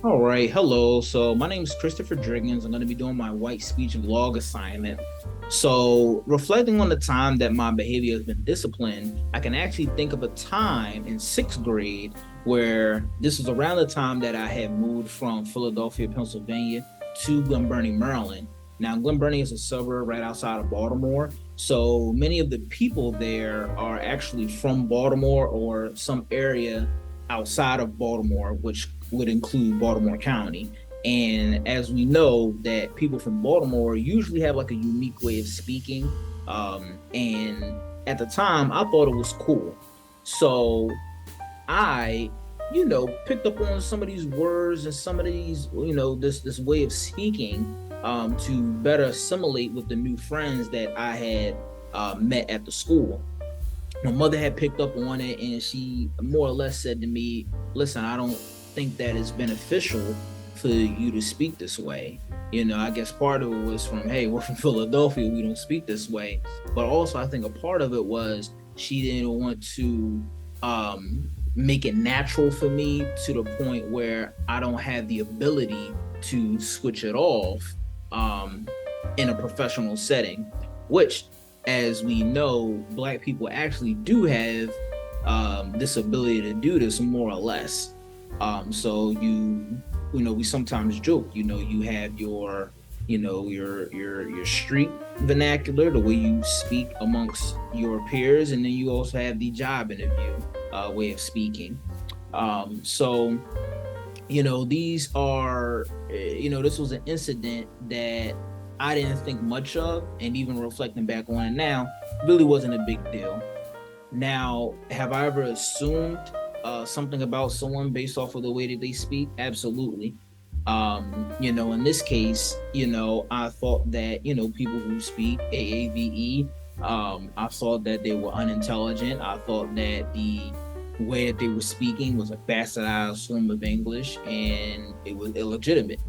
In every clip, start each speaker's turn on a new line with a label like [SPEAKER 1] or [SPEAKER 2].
[SPEAKER 1] All right, hello. So my name is Christopher Driggins. I'm going to be doing my white speech vlog assignment. So, reflecting on the time that my behavior has been disciplined, I can actually think of a time in sixth grade where this was around the time that I had moved from Philadelphia, Pennsylvania to Glen Burnie, Maryland. Now, Glen Burnie is a suburb right outside of Baltimore. So many of the people there are actually from Baltimore or some area outside of Baltimore, which would include Baltimore County. And as we know, that people from Baltimore usually have like a unique way of speaking. And at the time, I thought it was cool. So I, picked up on some of these words and some of these, this way of speaking to better assimilate with the new friends that I had met at the school. My mother had picked up on it and she more or less said to me, listen, I don't think that it's beneficial for you to speak this way. I guess part of it was from, hey, we're from Philadelphia, we don't speak this way. But also, I think a part of it was she didn't want to make it natural for me to the point where I don't have the ability to switch it off in a professional setting, which, as we know, Black people actually do have this ability to do this more or less. So we sometimes joke, you have your street vernacular, the way you speak amongst your peers, and then you also have the job interview way of speaking. So these are, this was an incident that I didn't think much of, and even reflecting back on it now, really wasn't a big deal. Now, have I ever assumed something about someone based off of the way that they speak? Absolutely. In this case, I thought that, people who speak AAVE, I thought that they were unintelligent. I thought that the way that they were speaking was a bastardized form of English and it was illegitimate.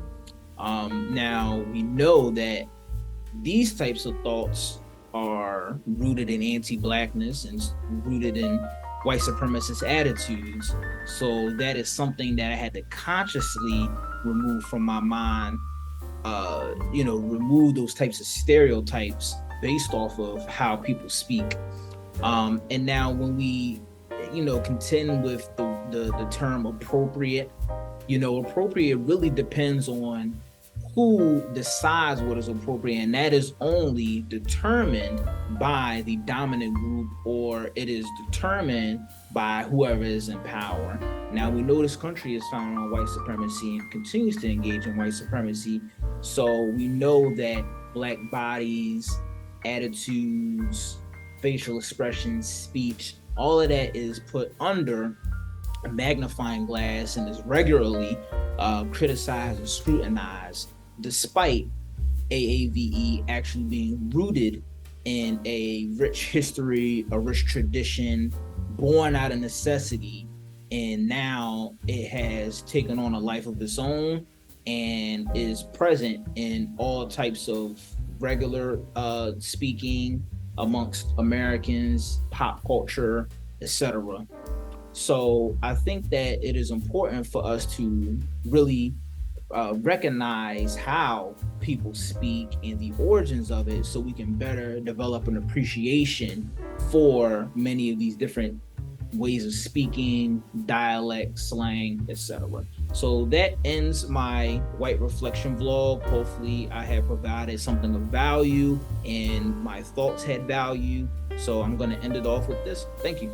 [SPEAKER 1] Now, we know that these types of thoughts are rooted in anti-blackness and rooted in white supremacist attitudes. So that is something that I had to consciously remove from my mind. Remove those types of stereotypes based off of how people speak. And now when we, contend with the term appropriate, appropriate really depends on who decides what is appropriate, and that is only determined by the dominant group, or it is determined by whoever is in power. Now, we know this country is founded on white supremacy and continues to engage in white supremacy. So we know that Black bodies, attitudes, facial expressions, speech, all of that is put under a magnifying glass and is regularly criticized and scrutinized, despite AAVE actually being rooted in a rich history, a rich tradition, born out of necessity. And now it has taken on a life of its own and is present in all types of regular speaking amongst Americans, pop culture, etc. So I think that it is important for us to really recognize how people speak and the origins of it so we can better develop an appreciation for many of these different ways of speaking, dialect, slang, etc. So that ends my white reflection vlog. Hopefully I have provided something of value and my thoughts had value. So I'm going to end it off with this. Thank you.